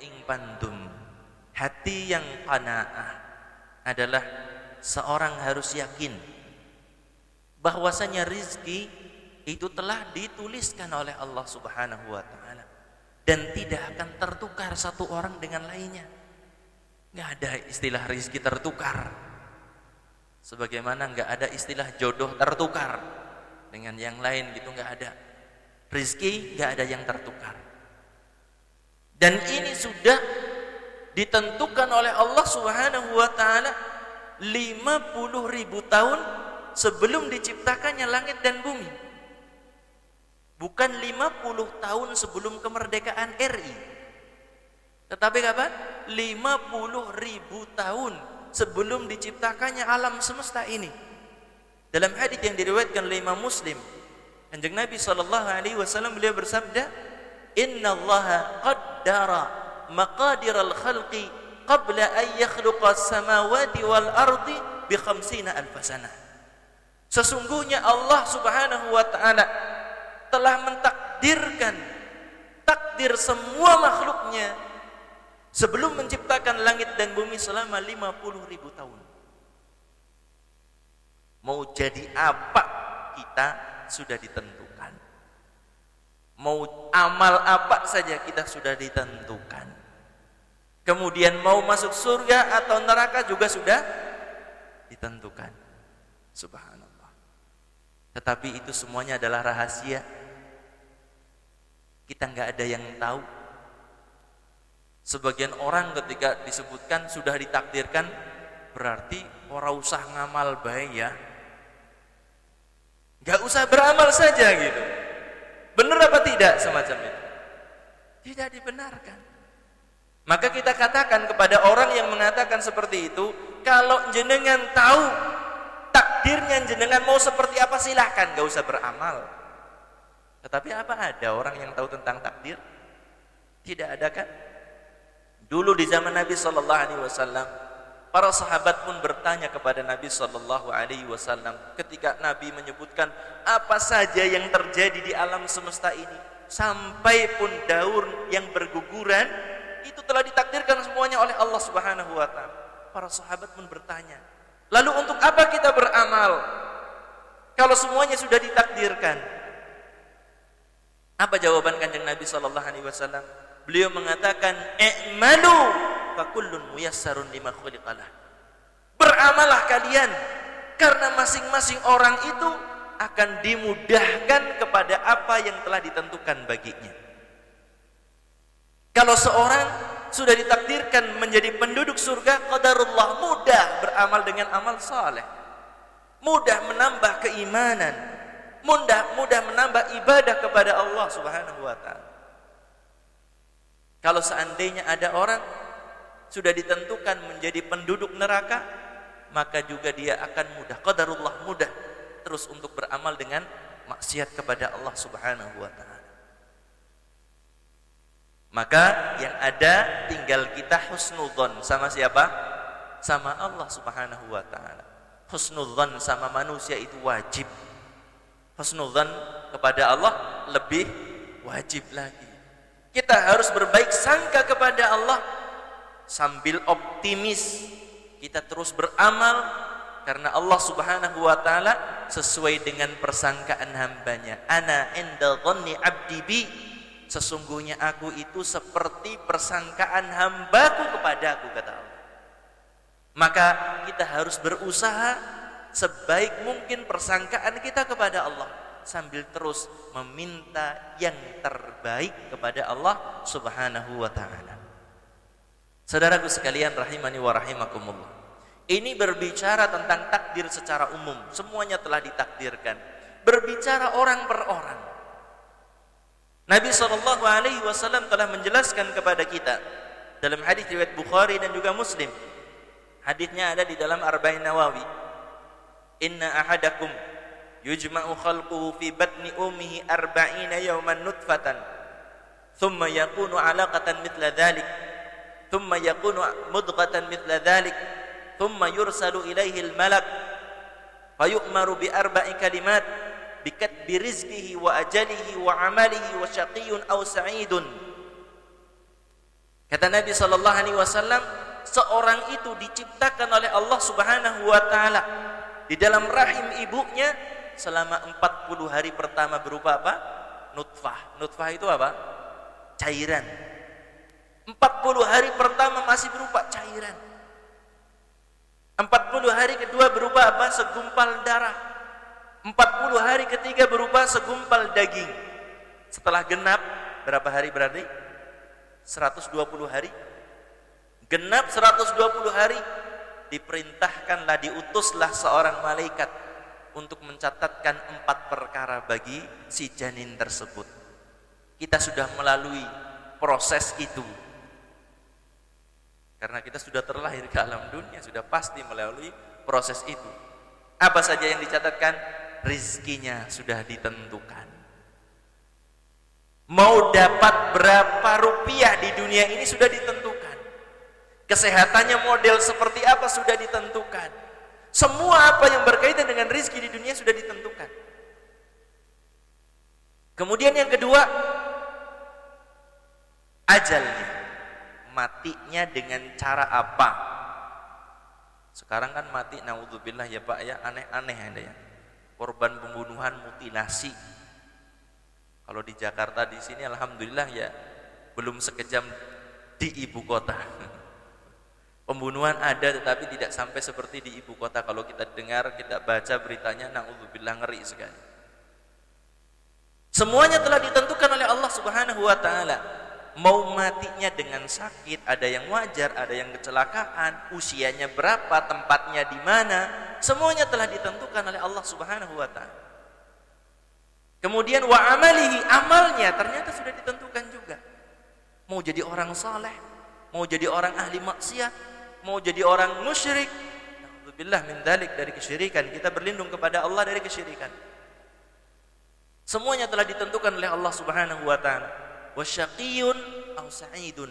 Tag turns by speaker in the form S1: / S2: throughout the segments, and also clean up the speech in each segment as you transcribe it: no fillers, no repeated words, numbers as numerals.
S1: ing pandum, hati yang qanaah adalah seorang harus yakin bahwasanya rizki itu telah dituliskan oleh Allah Subhanahu wa taala dan tidak akan tertukar satu orang dengan lainnya. Enggak ada istilah rizki tertukar. Sebagaimana enggak ada istilah jodoh tertukar dengan yang lain gitu, enggak ada. Rizki enggak ada yang tertukar. Dan ini sudah ditentukan oleh Allah Subhanahu wa taala 50.000 tahun sebelum diciptakannya langit dan bumi. Bukan 50 tahun sebelum kemerdekaan RI. Tetapi kapan? 50.000 tahun sebelum diciptakannya alam semesta ini. Dalam hadis yang diriwayatkan oleh Imam Muslim, Kanjeng Nabi SAW beliau bersabda, "Innallaha qaddara maqadiral khalqi qabla an yakhluqa as-samawati wal ardi bi 50.000 sanah." Sesungguhnya Allah Subhanahu wa taala telah mentakdirkan takdir semua makhluknya sebelum menciptakan langit dan bumi selama 50.000 tahun. Mau jadi apa kita sudah ditentukan. Mau amal apa saja kita sudah ditentukan. Kemudian mau masuk surga atau neraka juga sudah ditentukan. Subhanallah. Tetapi itu semuanya adalah rahasia. Kita nggak ada yang tahu. Sebagian orang ketika disebutkan sudah ditakdirkan, berarti orang usah ngamal baik ya. Nggak usah beramal saja gitu. Benar apa tidak semacam itu? Tidak dibenarkan. Maka kita katakan kepada orang yang mengatakan seperti itu, kalau jenengan tahu takdirnya jenengan mau seperti apa silahkan, nggak usah beramal. Tetapi apa ada orang yang tahu tentang takdir? Tidak ada kan? Dulu di zaman Nabi Sallallahu Alaihi Wasallam, para sahabat pun bertanya kepada Nabi Sallallahu Alaihi Wasallam ketika Nabi menyebutkan apa saja yang terjadi di alam semesta ini, sampai pun daun yang berguguran itu telah ditakdirkan semuanya oleh Allah Subhanahu Wa Taala. Para sahabat pun bertanya, lalu untuk apa kita beramal kalau semuanya sudah ditakdirkan? Apa jawaban Kanjeng Nabi Sallallahu Alaihi Wasallam? Beliau mengatakan, "I'malu fa kullun muyassarun lima khuliqalah." Beramalah kalian karena masing-masing orang itu akan dimudahkan kepada apa yang telah ditentukan baginya. Kalau seorang sudah ditakdirkan menjadi penduduk surga, qadarullah, mudah beramal dengan amal saleh. Mudah menambah keimanan, mudah menambah ibadah kepada Allah Subhanahu wa taala. Kalau seandainya ada orang sudah ditentukan menjadi penduduk neraka, maka juga dia akan mudah, qadarullah, mudah terus untuk beramal dengan maksiat kepada Allah Subhanahu wa taala. Maka yang ada tinggal kita husnudzon sama siapa? Sama Allah Subhanahu wa taala. Husnudzon sama manusia itu wajib. Husnudzon kepada Allah lebih wajib lagi. Kita harus berbaik sangka kepada Allah sambil optimis kita terus beramal karena Allah Subhanahu wa taala sesuai dengan persangkaan hambanya. Ana inda dhanni 'abdi bi, sesungguhnya aku itu seperti persangkaan hambaku kepadaku, kata Allah. Maka kita harus berusaha sebaik mungkin persangkaan kita kepada Allah sambil terus meminta yang terbaik kepada Allah Subhanahu wa taala. Saudaraku sekalian rahimani wa rahimakumullah. Ini berbicara tentang takdir secara umum, semuanya telah ditakdirkan. Berbicara orang per orang. Nabi sallallahu alaihi wasallam telah menjelaskan kepada kita dalam hadis riwayat Bukhari dan juga Muslim. Hadisnya ada di dalam Arba'in Nawawi. Inna ahadakum yujma'u khalquhu fi batni ummihi 40 yawman nutfatan thumma yakunu 'alaqatan mithla dhalik thumma yakunu mudghatan mithla dhalik thumma yursalu ilaihi al-malak fayu'maru bi arba'i kalimat bikatbi rizqihi wa ajalihi wa amalihi wa syaqiyyun aw sa'idun Kata Nabi sallallahu alaihi wasallam, seorang itu diciptakan oleh Allah Subhanahu wa taala di dalam rahim ibunya selama 40 hari pertama berupa apa? Nutfah. Nutfah itu apa? Cairan. 40 hari pertama masih berupa cairan. 40 hari kedua berupa apa? Segumpal darah. 40 hari ketiga berupa segumpal daging. Setelah genap berapa hari berarti? 120 hari. Genap 120 hari, diperintahkanlah, diutuslah seorang malaikat untuk mencatatkan 4 perkara bagi si janin tersebut. Kita sudah melalui proses itu. Karena kita sudah terlahir ke alam dunia, sudah pasti melalui proses itu. Apa saja yang dicatatkan? Rizkinya sudah ditentukan. Mau dapat berapa rupiah di dunia ini sudah ditentukan. Kesehatannya model seperti apa sudah ditentukan. Semua apa yang berkaitan dengan rizki di dunia sudah ditentukan. Kemudian yang kedua, ajalnya. Matinya dengan cara apa? Sekarang kan mati, naudzubillah ya Pak ya, aneh-aneh ada ya. Korban pembunuhan, mutilasi. Kalau di Jakarta di sini alhamdulillah ya belum sekejam di ibu kota. Pembunuhan ada tetapi tidak sampai seperti di ibu kota. Kalau kita dengar, kita baca beritanya, naudzubillah, ngeri sekali. Semuanya telah ditentukan oleh Allah Subhanahu wa taala. Mau matinya dengan sakit, ada yang wajar, ada yang kecelakaan, usianya berapa, tempatnya di mana, semuanya telah ditentukan oleh Allah Subhanahu wa taala. Kemudian wa amalihi, amalnya ternyata sudah ditentukan juga. Mau jadi orang saleh, mau jadi orang ahli maksiat, mau jadi orang musyrik, na'udzubillah min dzalik, dari kesyirikan. Kita berlindung kepada Allah dari kesyirikan. Semuanya telah ditentukan oleh Allah Subhanahu wa taala. Wasyaqiyun aw sa'idun,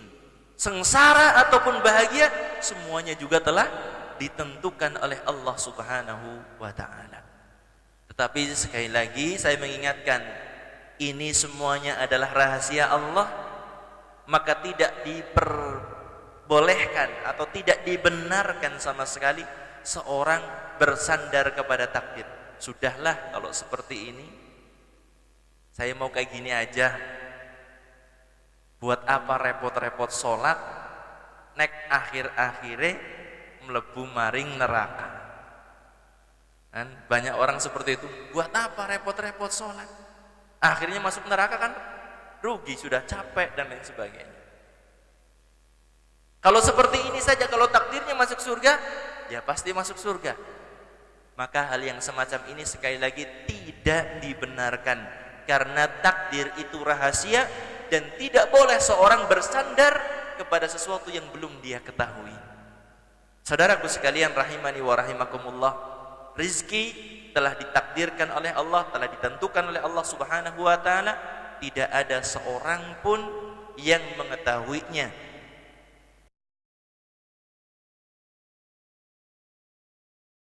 S1: sengsara ataupun bahagia, semuanya juga telah ditentukan oleh Allah Subhanahu wa taala. Tetapi sekali lagi saya mengingatkan, ini semuanya adalah rahasia Allah, maka tidak diperbolehkan atau tidak dibenarkan sama sekali seorang bersandar kepada takdir. Sudahlah kalau seperti ini, saya mau kayak gini aja. Buat apa repot-repot sholat, nek akhir-akhire mlebu maring neraka. Kan banyak orang seperti itu. Buat apa repot-repot sholat, akhirnya masuk neraka, kan rugi, sudah capek dan lain sebagainya. Kalau seperti ini saja, kalau takdirnya masuk surga, ya pasti masuk surga. Maka hal yang semacam ini sekali lagi tidak dibenarkan, karena takdir itu rahasia dan tidak boleh seorang bersandar kepada sesuatu yang belum dia ketahui. Saudaraku sekalian rahimani wa rahimakumullah, rizki telah ditakdirkan oleh Allah, telah ditentukan oleh Allah Subhanahu wa taala. Tidak ada seorang pun yang mengetahuinya